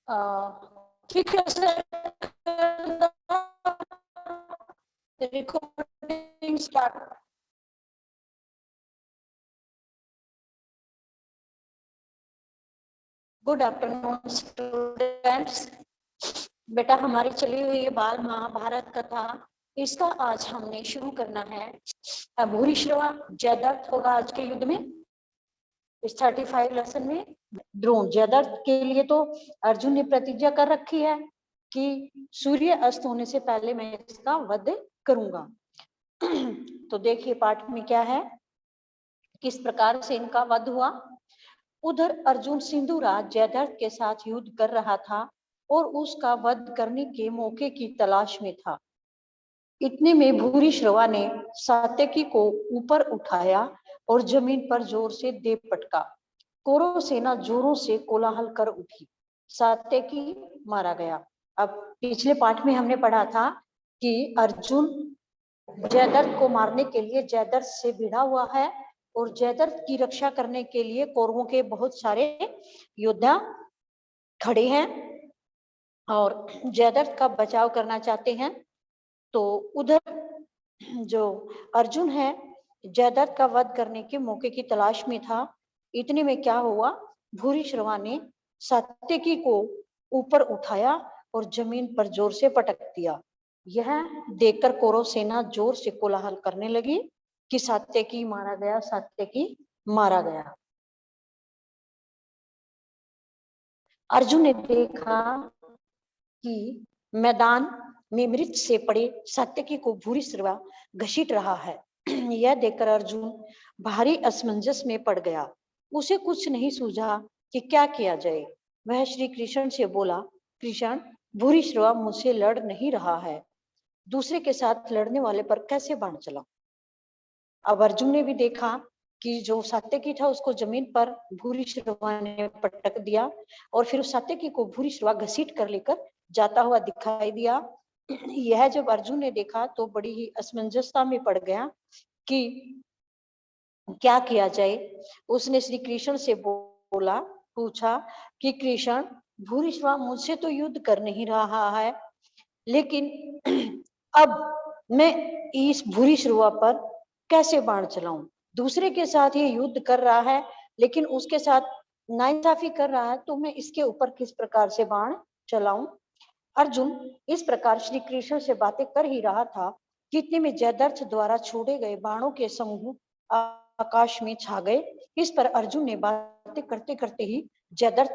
ठीक है sir, recording start. Good afternoon students. बेटा, हमारी चली हुई बाल महाभारत कथा, इसका आज हमने शुरू करना है। भूरिश्रवा जयद्रथ होगा आज के युद्ध में, इस 35 लेसन में। द्रोण जयद्रथ के लिए तो अर्जुन ने प्रतिज्ञा कर रखी है कि सूर्य अस्त होने से पहले मैं इसका वध करूंगा। तो देखिए पाठ में क्या है, किस प्रकार से इनका वध हुआ। उधर अर्जुन सिंधुराज जयद्रथ के साथ युद्ध कर रहा था और उसका वध करने के मौके की तलाश में था। इतने में भूरिश्रवा ने सात्यकी को ऊपर उठाया और जमीन पर जोर से दे पटका। कौरव सेना जोरों से कोलाहल कर उठी, सात्यकी मारा गया। अब पिछले पाठ में हमने पढ़ा था कि अर्जुन जयद्रथ को मारने के लिए जयद्रथ से भिड़ा हुआ है और जयद्रथ की रक्षा करने के लिए कौरवों के बहुत सारे योद्धा खड़े हैं और जयद्रथ का बचाव करना चाहते हैं। तो उधर जो अर्जुन है जयद्रथ का वध करने के मौके की तलाश में था। इतने में क्या हुआ, भूरिश्रवा ने सात्यकी को ऊपर उठाया और जमीन पर जोर से पटक दिया। यह देखकर कौरव सेना जोर से कोलाहल करने लगी कि सात्यकी मारा गया, सात्यकी मारा गया। अर्जुन ने देखा कि मैदान में मृत से पड़े सात्यकी को भूरिश्रवा घसीट रहा है। यह देखकर अर्जुन भारी असमंजस में पड़ गया। उसे कुछ नहीं सूझा कि क्या किया जाए। वह श्री कृष्ण से बोला, कृष्ण, भूरिश्रवा मुझसे लड़ नहीं रहा है, दूसरे के साथ लड़ने वाले पर कैसे बाण चलाऊं। अब अर्जुन ने भी देखा कि जो सात्यकी था उसको जमीन पर भूरिश्रवा ने पटक दिया और फिर उस सात्यकी को भूरिश्रवा घसीट कर लेकर जाता हुआ दिखाई दिया। यह जब अर्जुन ने देखा तो बड़ी ही असमंजसता में पड़ गया कि क्या किया जाए। उसने श्री कृष्ण से बोला, पूछा कि कृष्ण, भूरिश्रवा मुझसे तो युद्ध कर नहीं रहा है, लेकिन अब मैं इस भूरिश्रवा पर कैसे बाण चलाऊं। दूसरे के साथ ये युद्ध कर रहा है लेकिन उसके साथ नाइंसाफी कर रहा है, तो मैं इसके ऊपर किस प्रकार से बाण चलाऊं। अर्जुन इस प्रकार श्री कृष्ण से बातें कर ही रहा था कि इतने में जयद्रथ द्वारा छोड़े गए बाणों के समूह आकाश में छा गए। इस पर अर्जुन ने बातें करते करते ही जयद्रथ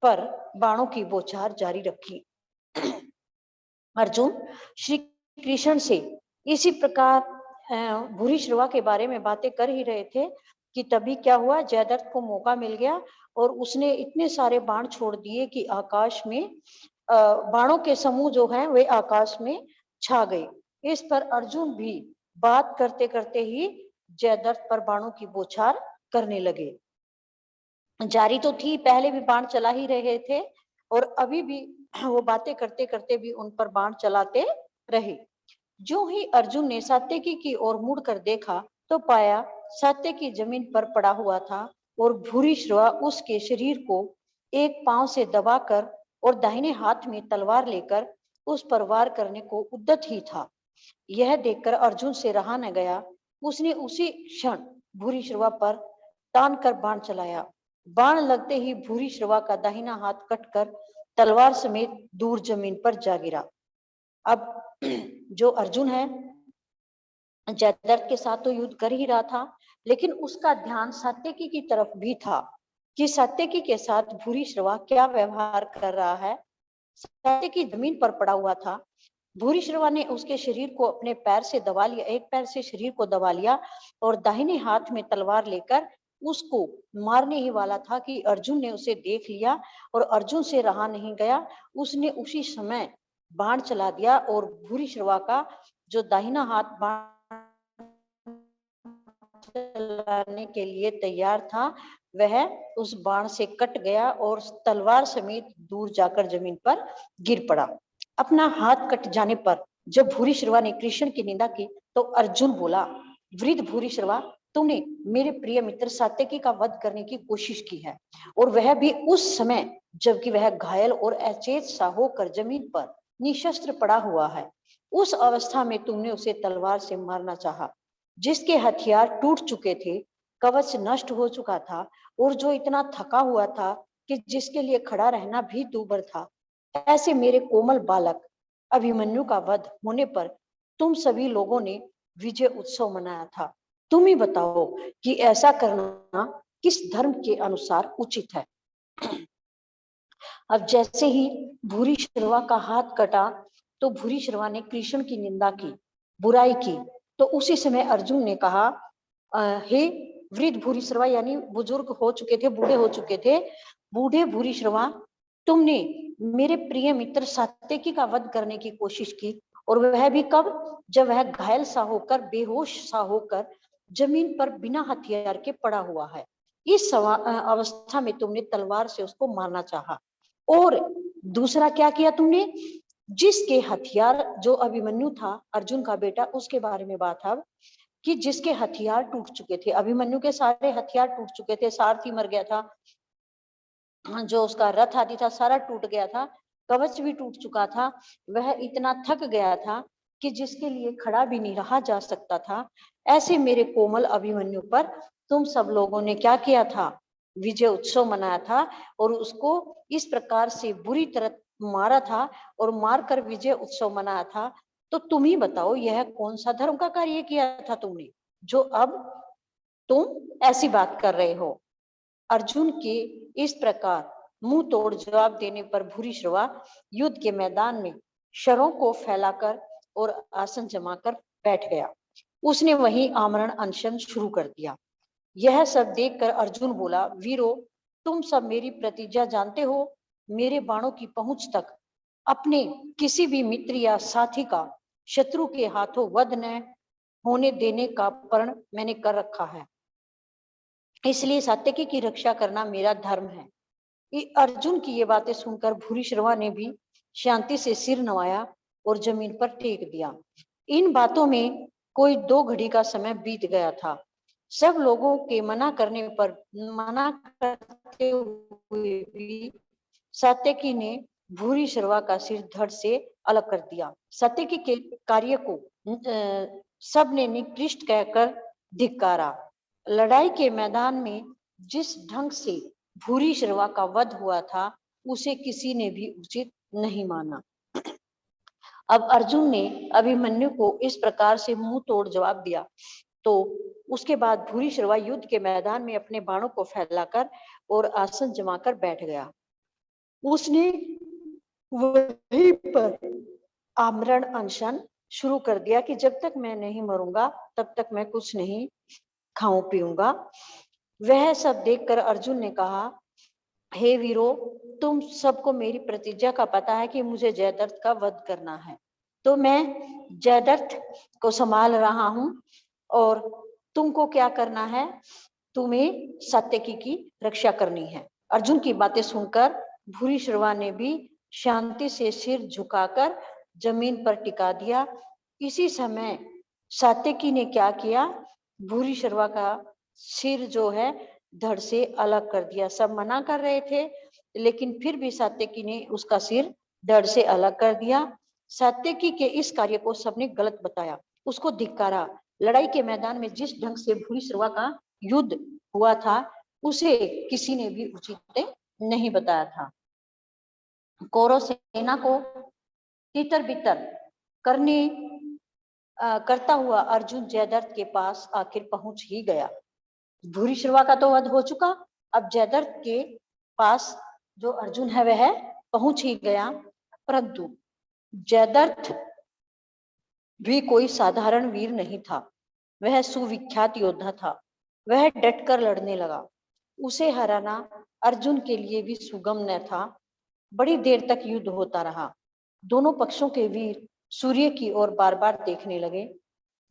पर बाणों की बौछार जारी रखी। अर्जुन श्री कृष्ण से इसी प्रकार भूरिश्रवा के बारे में बातें कर ही रहे थे कि तभी क्या हुआ, जयद्रथ को मौका मिल गया और उसने इतने सारे बाण छोड़ दिए कि आकाश में बाणों के समूह जो हैं वे आकाश में छा गए। इस पर अर्जुन भी बात करते करते ही जयद्रथ पर बाणों की बौछार करने लगे। जारी तो थी, पहले भी बाण चला ही रहे थे और अभी भी वो बातें करते करते भी उन पर बाण चलाते रहे। जो ही अर्जुन ने सात्यकी की ओर मुड़कर देखा तो पाया सात्यकी जमीन पर पड़ा हुआ था और भूरिश्रवा उसके शरीर को एक पांव से दबाकर और दाहिने हाथ में तलवार लेकर उस पर वार करने को उद्यत ही था। यह देखकर अर्जुन से रहा न गया। उसने उसी क्षण भूरिश्रवा पर तान कर बाण चलाया। बाण लगते ही भूरिश्रवा का दाहिना हाथ कटकर तलवार समेत दूर जमीन पर जा गिरा। अब जो अर्जुन है जयद्रथ के साथ तो युद्ध कर ही रहा था, लेकिन उसका ध्यान सात्यकी की तरफ भी था कि सात्यकी के साथ भूरिश्रवा क्या व्यवहार कर रहा है। सात्यकी जमीन पर पड़ा हुआ था। भूरिश्रवा ने उसके शरीर को अपने पैर से दबा लिया, एक पैर से शरीर को दबा लिया और दाहिने हाथ में तलवार लेकर उसको मारने ही वाला था कि अर्जुन ने उसे देख लिया और अर्जुन से रहा नहीं गया। उसने उसी समय बाण चला दिया और भूरिश्रवा का जो दाहिना हाथ बाण चलाने के लिए तैयार था वह उस बाण से कट गया और तलवार समेत दूर जाकर जमीन पर गिर पड़ा। अपना हाथ कट जाने पर जब भूरिश्रवा ने कृष्ण की निंदा की तो अर्जुन बोला, वृद्ध भूरिश्रवा, तुमने मेरे प्रिय मित्र सात्यकी का वध करने की कोशिश की है, और वह भी उस समय जबकि वह घायल और अचेत सा होकर जमीन पर निशस्त्र पड़ा हुआ है। उस अवस्था में तुमने उसे तलवार से मारना चाहा, जिसके हथियार टूट चुके थे, कवच नष्ट हो चुका था, और जो इतना थका हुआ था कि जिसके लिए खड़ा रहना भी दूभर था। ऐसे मेरे कोमल बालक अभिमन्यु का वध होने पर तुम सभी लोगों ने विजय उत्सव मनाया था। तुम ही बताओ कि ऐसा करना किस धर्म के अनुसार उचित है। अब जैसे ही भूरिश्रवा का हाथ कटा तो भूरिश्रवा ने कृष्ण की निंदा की, बुराई की। तो उसी समय अर्जुन ने कहा, हे वृद्ध भूरिश्रवा, यानी बुजुर्ग हो चुके थे, बूढ़े हो चुके थे, बूढ़े भूरिश्रवा, तुमने मेरे प्रिय मित्र सात्यकी का वध करने की कोशिश की, और वह भी कब? जब वह घायल सा होकर, बेहोश सा होकर जमीन पर बिना हथियार के पड़ा हुआ है। इस अवस्था में तुमने तलवार से उसको मारना चाहा। और दूसरा क्या किया तुमने? जिसके हथियार, जो अभिमन्यु था अर्जुन का बेटा, उसके बारे में बात है कि जिसके हथियार टूट चुके थे, अभिमन्यु के सारे हथियार टूट चुके थे, सारथी मर गया था, जो उसका रथ आदि था सारा टूट गया था, कवच भी टूट चुका था, वह इतना थक गया था कि जिसके लिए खड़ा भी नहीं रहा जा सकता था। ऐसे मेरे कोमल अभिमन्यु पर तुम सब लोगों ने क्या किया था? विजय उत्सव मनाया था, और उसको इस प्रकार से बुरी तरह मारा था और मारकर विजय उत्सव मनाया था। तो तुम ही बताओ, यह कौन सा धर्म का कार्य किया था तुमने, जो अब तुम ऐसी बात कर रहे हो? अर्जुन के इस प्रकार मुंह तोड़ जवाब देने पर भूरिश्रवा युद्ध के मैदान में शरों को फैलाकर और आसन जमाकर बैठ गया। उसने वहीं आमरण अनशन शुरू कर दिया। यह सब देखकर अर्जुन बोला, वीरो, तुम सब मेरी प्रतिज्ञा जानते हो। मेरे बाणों की पहुंच तक अपने किसी भी मित्र या साथी का शत्रु के हाथों वध न होने देने का प्रण मैंने कर रखा है, इसलिए सात्यकी की रक्षा करना मेरा धर्म है। अर्जुन की ये बातें सुनकर भूरिश्रवा ने भी शांति से सिर नवाया और जमीन पर टेक दिया। इन बातों में कोई 2 घड़ी का समय बीत गया था। सब लोगों के मना करते हुए भी सात्यकी ने भूरिश्रवा का सिर धड़ से अलग कर दिया। सात्यकी के कार्य को सबने निकृष्ट कहकर धिक्कारा। लड़ाई के मैदान में जिस ढंग से भूरिश्रवा का वध हुआ था, उसे किसी ने भी उचित नहीं माना। अब अर्जुन ने अभिमन्यु को इस प्रकार से मुंह तोड़ जवाब दिया, तो उसके बाद भूरिश्रवा युद्ध के मैदान में अपने बाणों को फैलाकर और आसन जमाकर बैठ गया। उसने वहीं पर आमरण अनशन शुरू कर दिया कि जब तक मैं नहीं मरूंगा तब तक मैं कुछ नहीं खाऊं पीऊंगा। वह सब देखकर अर्जुन ने कहा, हे वीरो, तुम सबको मेरी प्रतिज्ञा का पता है कि मुझे जयद्रथ का वध करना है, तो मैं जयद्रथ को संभाल रहा हूं, और तुमको क्या करना है? तुम्हें सात्यकी की रक्षा करनी है। अर्जुन की बातें सुनकर भूरिश्रवा ने भी शांति से सिर झुकाकर जमीन पर टिका दिया। इसी समय सात्यकी ने क्या किया? भूरिश्रवा का सिर जो है धड़ से अलग कर दिया। सब मना कर रहे थे, लेकिन फिर भी सात्यकी ने उसका सिर धड़ से अलग कर दिया। सात्यकी के इस कार्य को सबने गलत बताया, उसको धिक्कारा। लड़ाई के मैदान में जिस ढंग से भूरिश्रवा का युद्ध हुआ था, उसे किसी ने भी उचित नहीं बताया था। कौरव सेना को तितर बितर करता हुआ अर्जुन जयद्रथ के पास आखिर पहुंच ही गया। भूरिश्रवा का तो वध हो चुका, अब जयद्रथ के पास जो अर्जुन है वह पहुंच ही गया। परंतु जयद्रथ भी कोई साधारण वीर नहीं था, वह सुविख्यात योद्धा था। वह डटकर लड़ने लगा। उसे हराना अर्जुन के लिए भी सुगम न था। बड़ी देर तक युद्ध होता रहा। दोनों पक्षों के वीर सूर्य की ओर बार बार देखने लगे।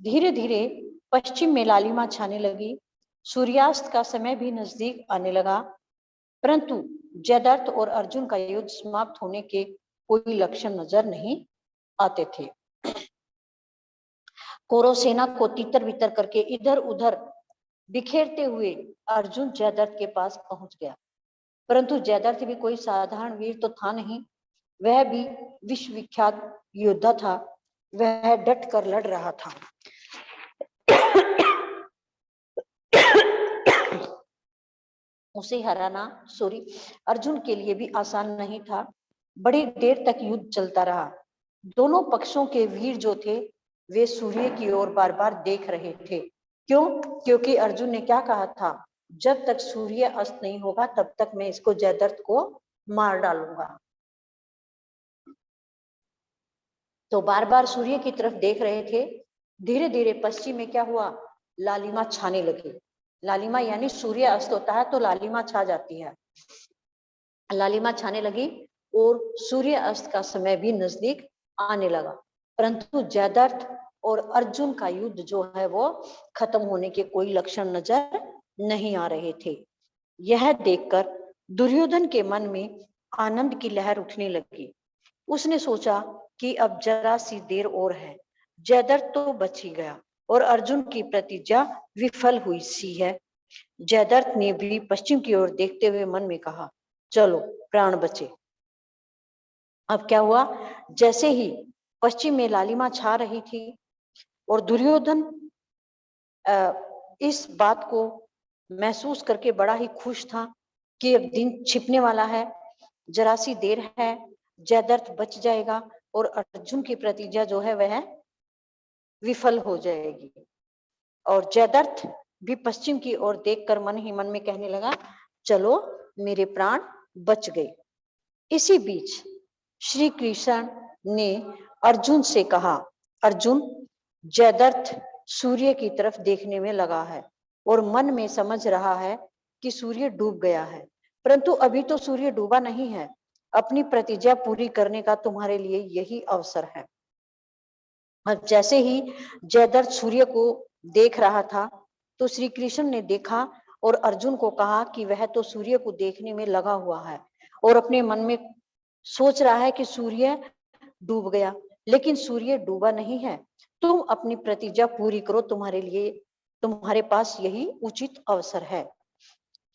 धीरे धीरे पश्चिम में लालिमा छाने लगी। सूर्यास्त का समय भी नजदीक आने लगा, परंतु जयद्रथ और अर्जुन का युद्ध समाप्त होने के कोई लक्षण नजर नहीं आते थे। कौरव सेना को तितर बितर करके इधर उधर बिखेरते हुए अर्जुन जयद्रथ के पास पहुंच गया। परंतु जयद्रथ भी कोई साधारण वीर तो था नहीं, वह भी विश्वविख्यात योद्धा था। वह डट कर लड़ रहा था। उसे हराना अर्जुन के लिए भी आसान नहीं था। बड़ी देर तक युद्ध चलता रहा। दोनों पक्षों के वीर जो थे वे सूर्य की ओर बार बार देख रहे थे। क्यों? क्योंकि अर्जुन ने क्या कहा था, जब तक सूर्य अस्त नहीं होगा तब तक मैं इसको जयद्रथ को मार डालूंगा। तो बार बार सूर्य की तरफ देख रहे थे। धीरे धीरे पश्चिम में क्या हुआ, लालिमा छाने लगी। लालिमा यानी सूर्य अस्त होता है तो लालिमा छा जाती है। लालिमा छाने लगी और सूर्य अस्त का समय भी नजदीक आने लगा। परंतु जयद्रथ और अर्जुन का युद्ध जो है वो खत्म होने के कोई लक्षण नजर नहीं आ रहे थे। यह देखकर दुर्योधन के मन में आनंद की लहर उठने लगी। उसने सोचा कि अब जरा सी देर और है, जयद्रथ तो बच ही गया और अर्जुन की प्रतिज्ञा विफल हुई सी है। जयद्रथ ने भी पश्चिम की ओर देखते हुए मन में कहा, चलो प्राण बचे। अब क्या हुआ, जैसे ही पश्चिम में लालिमा छा रही थी और दुर्योधन इस बात को महसूस करके बड़ा ही खुश था कि अब दिन छिपने वाला है, जरा सी देर है, जयद्रथ बच जाएगा और अर्जुन की प्रतिज्ञा जो है वह विफल हो जाएगी। और जयद्रथ भी पश्चिम की ओर देखकर मन ही मन में कहने लगा, चलो मेरे प्राण बच गए। इसी बीच श्री कृष्ण ने अर्जुन से कहा, अर्जुन, जयद्रथ सूर्य की तरफ देखने में लगा है और मन में समझ रहा है कि सूर्य डूब गया है, परंतु अभी तो सूर्य डूबा नहीं है। अपनी प्रतिज्ञा पूरी करने का तुम्हारे लिए यही अवसर है। अब जैसे ही जयद्रथ सूर्य को देख रहा था तो श्री कृष्ण ने देखा और अर्जुन को कहा कि वह तो सूर्य को देखने में लगा हुआ है और अपने मन में सोच रहा है कि सूर्य डूब गया, लेकिन सूर्य डूबा नहीं है। तुम अपनी प्रतिज्ञा पूरी करो, तुम्हारे पास यही उचित अवसर है।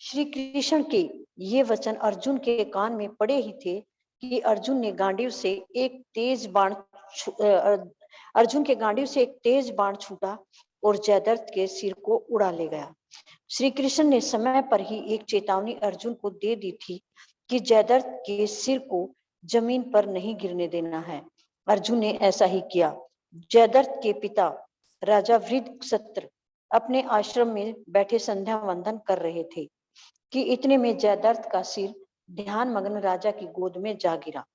श्री कृष्ण के ये वचन अर्जुन के कान में पड़े ही थे कि अर्जुन के गांडीव से एक तेज बाण छूटा और जयद्रथ के सिर को उड़ा ले गया। श्री कृष्ण ने समय पर ही एक चेतावनी अर्जुन को दे दी थी कि जयद्रथ के सिर को जमीन पर नहीं गिरने देना है। अर्जुन ने ऐसा ही किया। जयद्रथ के पिता राजा वृद्धक्षत्र अपने आश्रम में बैठे संध्या वंदन कर रहे थे कि इतने में जयद्रथ का सिर ध्यान मग्न राजा की गोद में जा गिरा।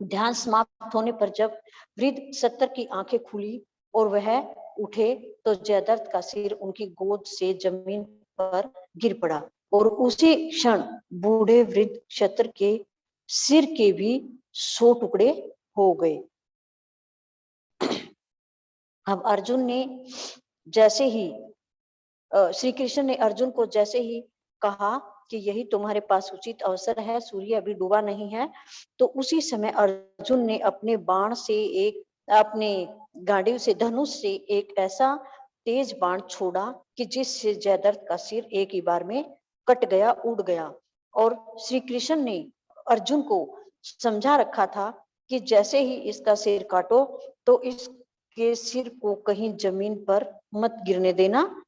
ध्यान समाप्त होने पर जब वृद्धक्षत्र की आंखें खुली और वह उठे तो जयद्रथ का सिर उनकी गोद से जमीन पर गिर पड़ा और उसी क्षण बूढ़े वृद्धक्षत्र के सिर के भी 100 टुकड़े हो गए। अब अर्जुन ने जैसे ही श्री कृष्ण ने अर्जुन को जैसे ही कहा कि यही तुम्हारे पास उचित अवसर है, सूर्य अभी डूबा नहीं है, तो उसी समय अर्जुन ने अपने गांडीव से धनुष से एक ऐसा तेज बाण छोड़ा कि जिससे जयद्रथ का सिर एक ही बार में कट गया, उड़ गया। और श्री कृष्ण ने अर्जुन को समझा रखा था कि जैसे ही इसका सिर काटो तो इसके सिर को कहीं जमीन पर मत गिरने देना।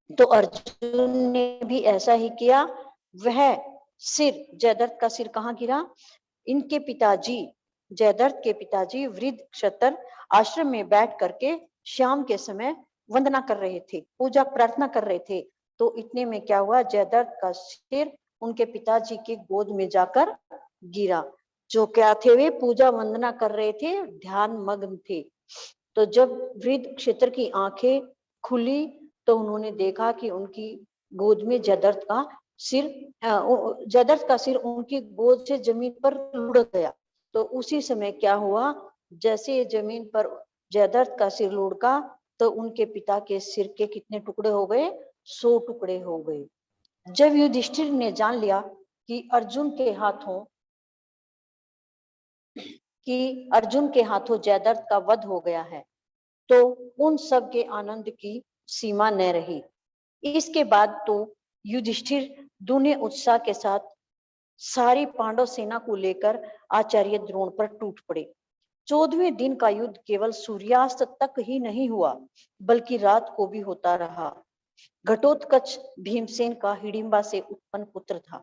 तो अर्जुन ने भी ऐसा ही किया। वह सिर, जयद्रथ का सिर कहाँ गिरा, इनके पिताजी, जयद्रथ के पिताजी वृद्धक्षत्र आश्रम में बैठ करके शाम के समय वंदना कर रहे थे, पूजा प्रार्थना कर रहे थे। तो इतने में क्या हुआ, जयद्रथ का सिर उनके पिताजी की गोद में जाकर गिरा। जो क्या थे, वे पूजा वंदना कर रहे थे, ध्यान मग्न थे। तो जब वृद्धक्षत्र की आंखें खुली तो उन्होंने देखा कि उनकी गोद में जयद्रथ का सिर उनकी गोद से जमीन पर लुढ़क गया। तो उसी समय क्या हुआ, जैसे जमीन पर जयद्रथ का सिर लुढ़का तो उनके पिता के सिर के कितने टुकड़े हो गए, 100 टुकड़े हो गए। जब युधिष्ठिर ने जान लिया कि अर्जुन के हाथों जयद्रथ का वध हो गया है, तो उन सब के आनंद की सीमा न रही। इसके बाद तो युधिष्ठिर दूने उत्साह के साथ सारी पांडव सेना को लेकर आचार्य द्रोण पर टूट पड़े। 14वें दिन का युद्ध केवल सूर्यास्त तक ही नहीं हुआ, बल्कि रात को भी होता रहा। घटोत्कच भीमसेन का हिडिंबा से उत्पन्न पुत्र था।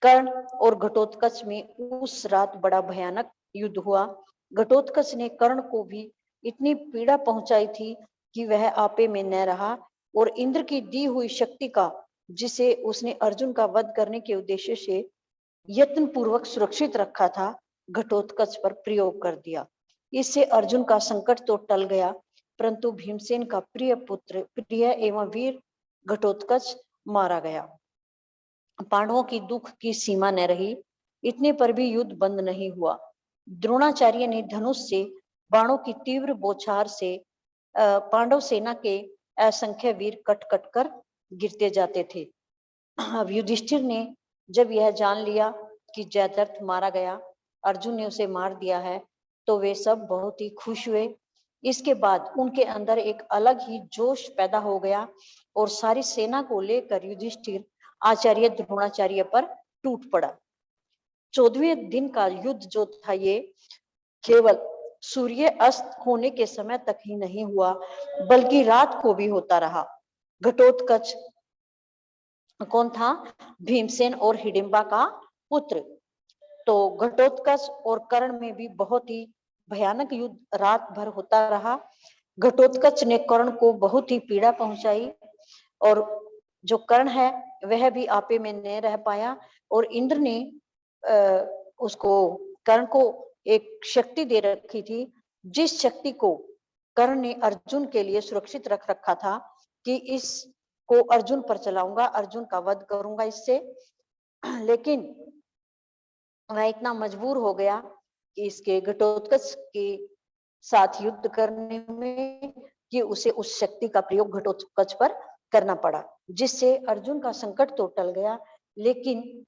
कर्ण और घटोत्कच में उस रात बड़ा भयानक युद्ध हुआ। घटोत्कच ने कर्ण को भी इतनी पीड़ा पहुंचाई थी कि वह आपे में न रहा और इंद्र की दी हुई शक्ति का, जिसे उसने अर्जुन का वध करने के उद्देश्य से यत्न पूर्वक सुरक्षित रखा था, घटोत्कच पर प्रयोग कर दिया। इससे अर्जुन का संकट तो टल गया, परंतु भीमसेन का प्रिय पुत्र, प्रिय एवं वीर घटोत्कच मारा गया। पांडवों की दुख की सीमा न रही। इतने पर भी युद्ध बंद नहीं हुआ। द्रोणाचार्य ने धनुष से बाणों की तीव्र बौछार से पांडव सेना के असंख्य वीर कट कट कर गिरते जाते थे। अब युधिष्ठिर ने जब यह जान लिया कि जयद्रथ मारा गया, अर्जुन ने उसे मार दिया है, तो वे सब बहुत ही खुश हुए। इसके बाद उनके अंदर एक अलग ही जोश पैदा हो गया और सारी सेना को लेकर युधिष्ठिर आचार्य द्रोणाचार्य पर टूट पड़ा। 14वें दिन का युद्ध जो था, ये केवल सूर्य अस्त होने के समय तक ही नहीं हुआ, बल्कि रात को भी होता रहा। घटोत्कच कौन था? भीमसेन और हिडिंबा का पुत्र। तो घटोत्कच और कर्ण में भी बहुत ही भयानक युद्ध रात भर होता रहा। घटोत्कच ने कर्ण को बहुत ही पीड़ा पहुंचाई और जो कर्ण है वह भी आपे में न रह पाया और इंद्र ने उसको, कर्ण को एक शक्ति दे रखी थी, जिस शक्ति को कर्ण ने अर्जुन के लिए सुरक्षित रख रखा था कि इसको अर्जुन पर चलाऊंगा, अर्जुन का वध करूंगा इससे। लेकिन वह इतना मजबूर हो गया कि इसके घटोत्कच के साथ युद्ध करने में कि उसे उस शक्ति का प्रयोग घटोत्कच पर करना पड़ा, जिससे अर्जुन का संकट तो टल गया, लेकिन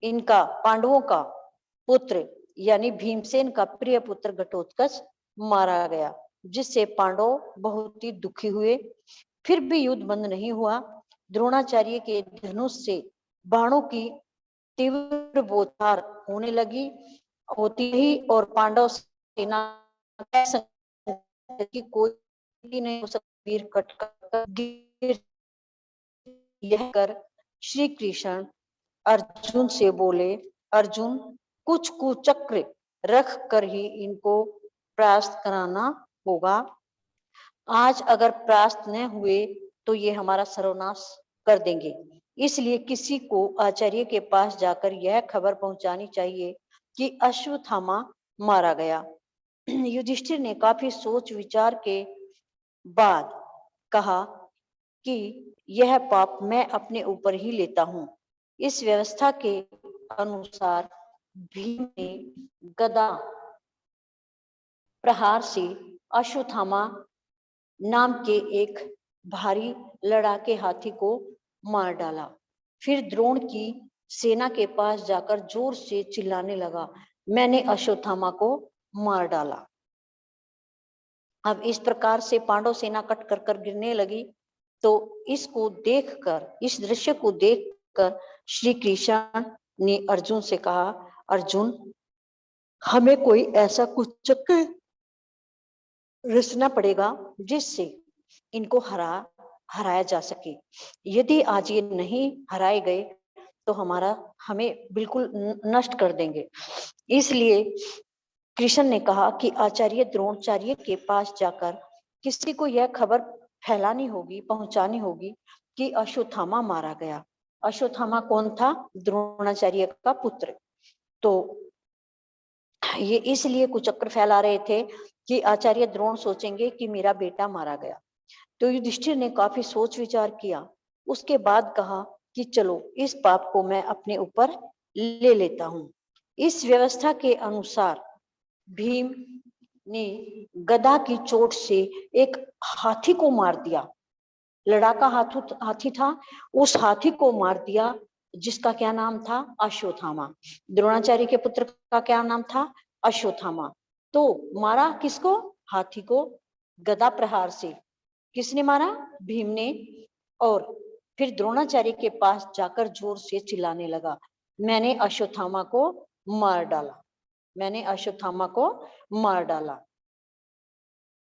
इनका पांडवों का पुत्र यानी भीमसेन का प्रिय पुत्र घटोत्कच मारा गया, जिससे पांडव बहुत ही दुखी हुए। फिर भी युद्ध बंद नहीं हुआ। द्रोणाचार्य के धनुष से बाणों की तीव्र बौछार होने लगी होती ही और पांडव सेना की कोई नहीं वीर कट कर गिर। यह कर श्री कृष्ण अर्जुन से बोले, अर्जुन कुछ कुचक्र रख कर ही इनको परास्त कराना होगा। आज अगर परास्त न हुए तो ये हमारा सर्वनाश कर देंगे। इसलिए किसी को आचार्य के पास जाकर यह खबर पहुंचानी चाहिए कि अश्वत्थामा मारा गया। युधिष्ठिर ने काफी सोच विचार के बाद कहा कि यह पाप मैं अपने ऊपर ही लेता हूं। इस व्यवस्था के अनुसार भीम ने गदा प्रहार से अश्वत्थामा नाम के एक भारी लड़ाके हाथी को मार डाला। फिर द्रोण की सेना के पास जाकर जोर से चिल्लाने लगा, मैंने अश्वत्थामा को मार डाला। अब इस प्रकार से पांडव सेना कट कर कर गिरने लगी। तो इसको देखकर, इस दृश्य को देखकर श्री कृष्ण ने अर्जुन से कहा, अर्जुन हमें कोई ऐसा कुचक्र रचना पड़ेगा जिससे इनको हराया जा सके। यदि आज ये नहीं हराए गए तो हमें बिल्कुल नष्ट कर देंगे। इसलिए कृष्ण ने कहा कि आचार्य द्रोणाचार्य के पास जाकर किसी को यह खबर फैलानी होगी, पहुंचानी होगी कि अश्वत्थामा मारा गया। अश्वत्थामा कौन था? द्रोणाचार्य का पुत्र। तो ये इसलिए कुचक्र फैला रहे थे कि आचार्य द्रोण सोचेंगे कि मेरा बेटा मारा गया। तो युधिष्ठिर ने काफी सोच विचार किया। उसके बाद कहा कि चलो इस पाप को मैं अपने ऊपर ले लेता हूं। इस व्यवस्था के अनुसार भीम ने गदा की चोट से एक हाथी को मार दिया। लड़ाका हाथी था, उस हाथी को मार दिया, जिसका क्या नाम था? अश्वत्थामा। द्रोणाचार्य के पुत्र का क्या नाम था? अश्वत्थामा। तो मारा किसको? हाथी को गदा प्रहार से। किसने मारा? भीम ने। और फिर द्रोणाचार्य के पास जाकर जोर से चिल्लाने लगा, मैंने अश्वत्थामा को मार डाला, मैंने अश्वत्थामा को मार डाला।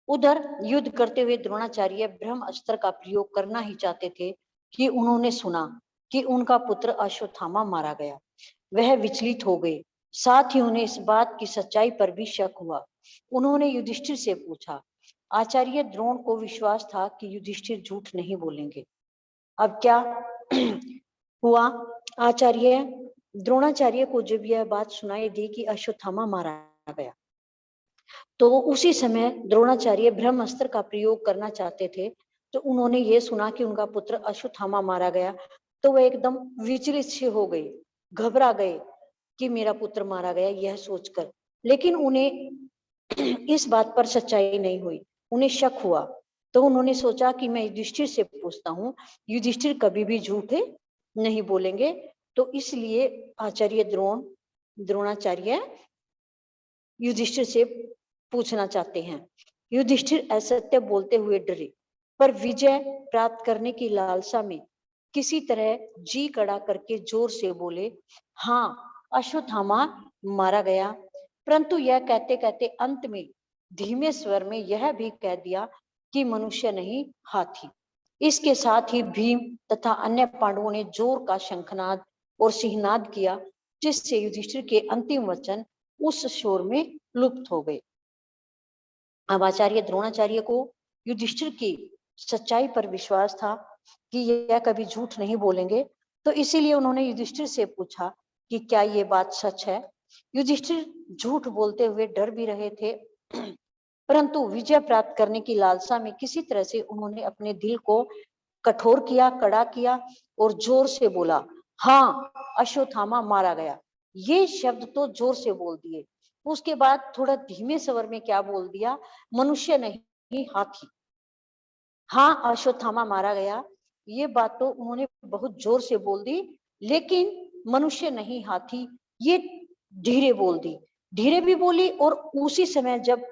उधर युद्ध करते हुए द्रोणाचार्य ब्रह्म अस्त्र का प्रयोग करना ही चाहते थे कि उन्होंने सुना कि उनका पुत्र अश्वत्थामा मारा गया। वह विचलित हो गए, साथ ही उन्हें इस बात की सच्चाई पर भी शक हुआ। उन्होंने युधिष्ठिर से पूछा। आचार्य द्रोण को विश्वास था कि युधिष्ठिर झूठ नहीं बोलेंगे। अब क्या हुआ? आचार्य द्रोणाचार्य को जब यह बात सुनाई दी कि अश्वत्थामा मारा गया, तो उसी समय द्रोणाचार्य ब्रह्मास्त्र का प्रयोग करना चाहते थे। तो उन्होंने ये सुना कि उनका पुत्र अश्वत्थामा मारा गया, तो वह एकदम विचलित से हो गए, घबरा गए कि मेरा पुत्र मारा गया, यह सोचकर। लेकिन उन्हें इस बात पर सच्चाई नहीं हुई, उन्हें शक हुआ। तो उन्होंने सोचा कि मैं युधिष्ठिर से पूछता हूँ, युधिष्ठिर कभी भी झूठ नहीं बोलेंगे। तो इसलिए आचार्य द्रोणाचार्य युधिष्ठिर से पूछना चाहते हैं। युधिष्ठिर असत्य बोलते हुए डरे, पर विजय प्राप्त करने की लालसा में किसी तरह जी कड़ा करके जोर से बोले, हाँ अश्वत्थामा मारा गया। परंतु यह कहते कहते अंत में धीमे स्वर में यह भी कह दिया कि मनुष्य नहीं हाथी। इसके साथ ही भीम तथा अन्य पांडवों ने जोर का शंखनाद और सिंहनाद किया, जिससे युधिष्ठिर के अंतिम वचन उस शोर में लुप्त हो गए। अब आचार्य द्रोणाचार्य को युधिष्ठिर की सच्चाई पर विश्वास था कि यह कभी झूठ नहीं बोलेंगे। तो इसीलिए उन्होंने युधिष्ठिर से पूछा कि क्या ये बात सच है? युधिष्ठिर झूठ बोलते हुए डर भी रहे थे, परंतु विजय प्राप्त करने की लालसा में किसी तरह से उन्होंने अपने दिल को कठोर किया, कड़ा किया और जोर से बोला, हाँ अश्वत्थामा मारा गया। ये शब्द तो जोर से बोल दिए। उसके बाद थोड़ा धीमे स्वर में क्या बोल दिया? मनुष्य नहीं हाथी। हाँ अश्वत्थामा मारा गया, ये बात तो उन्होंने बहुत जोर से बोल दी, लेकिन मनुष्य नहीं हाथी ये धीरे बोल दी। धीरे भी बोली, और उसी समय जब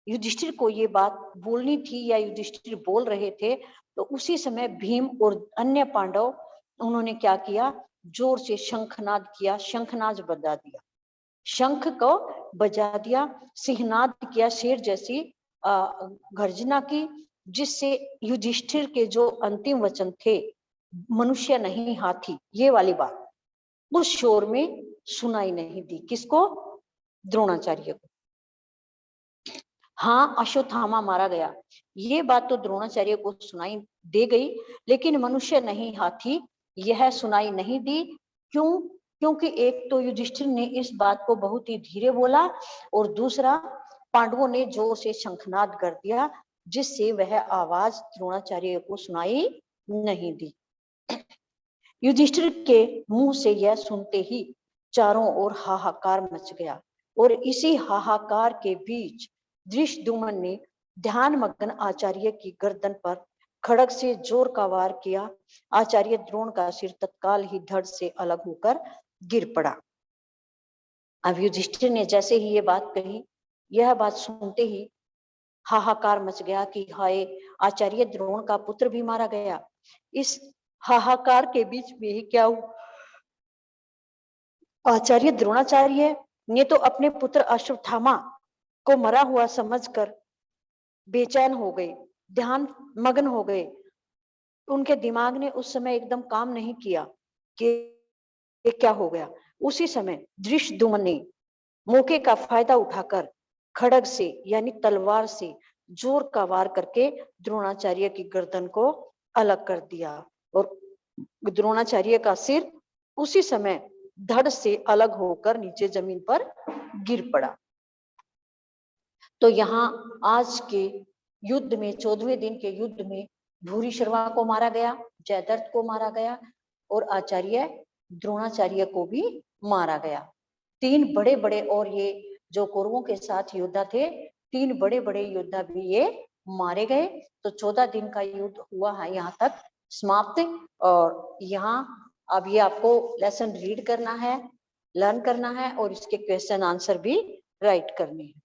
युधिष्ठिर को ये बात बोलनी थी या युधिष्ठिर बोल रहे थे, तो उसी समय भीम और अन्य पांडव उन्होंने क्या किया? जोर से शंखनाद किया, शंखनाद बजा दिया, शंख को बजा दिया, सिंहनाद किया, शेर जैसी गर्जना की, जिससे युधिष्ठिर के जो अंतिम वचन थे, मनुष्य नहीं हाथी, ये वाली बात उस शोर में सुनाई नहीं दी। किसको? द्रोणाचार्य को। हाँ अश्वत्थामा मारा गया, ये बात तो द्रोणाचार्य को सुनाई दे गई, लेकिन मनुष्य नहीं हाथी यह सुनाई नहीं दी। क्यों? क्योंकि एक तो युधिष्ठिर ने इस बात को बहुत ही धीरे बोला, और दूसरा पांडवों ने जोर से शंखनाद कर दिया, जिससे वह आवाज द्रोणाचार्य को सुनाई नहीं दी। युधिष्ठिर के मुंह से यह सुनते ही चारों ओर हाहाकार मच गया, और इसी हाहाकार के बीच धृष्टद्युम्न ने ध्यान मग्न आचार्य की गर्दन पर खड़ग से जोर का वार किया। आचार्य द्रोण का सिर तत्काल ही धड़ से अलग होकर गिर पड़ा। अब युधिष्ठिर ने जैसे ही ये बात कही, यह बात सुनते ही हाहाकार मच गया कि हाय, आचार्य द्रोण का पुत्र भी मारा गया। इस हाहाकार के बीच में ही क्या हुआ? आचार्य द्रोणाचार्य ने तो अपने पुत्र अश्वत्थामा को मरा हुआ समझकर बेचैन हो गए, ध्यान मग्न हो गए। उनके दिमाग ने उस समय एकदम काम नहीं किया कि ये क्या हो गया। उसी समय धृष्टद्युम्न ने मौके का फायदा उठाकर खड़ग से यानी तलवार से जोर का वार करके द्रोणाचार्य की गर्दन को अलग कर दिया, और द्रोणाचार्य का सिर उसी समय धड़ से अलग होकर नीचे जमीन पर गिर पड़ा। तो यहाँ आज के युद्ध में, 14वें दिन के युद्ध में भूरिश्रवा को मारा गया, जयद्रथ को मारा गया, और आचार्य द्रोणाचार्य को भी मारा गया। तीन बड़े बड़े, और ये जो कौरवों के साथ योद्धा थे, तीन बड़े बड़े योद्धा भी ये मारे गए। तो 14 दिन का युद्ध हुआ है यहाँ तक समाप्त। और यहाँ अब ये आपको लेसन रीड करना है, लर्न करना है, और इसके क्वेश्चन आंसर भी राइट करने हैं।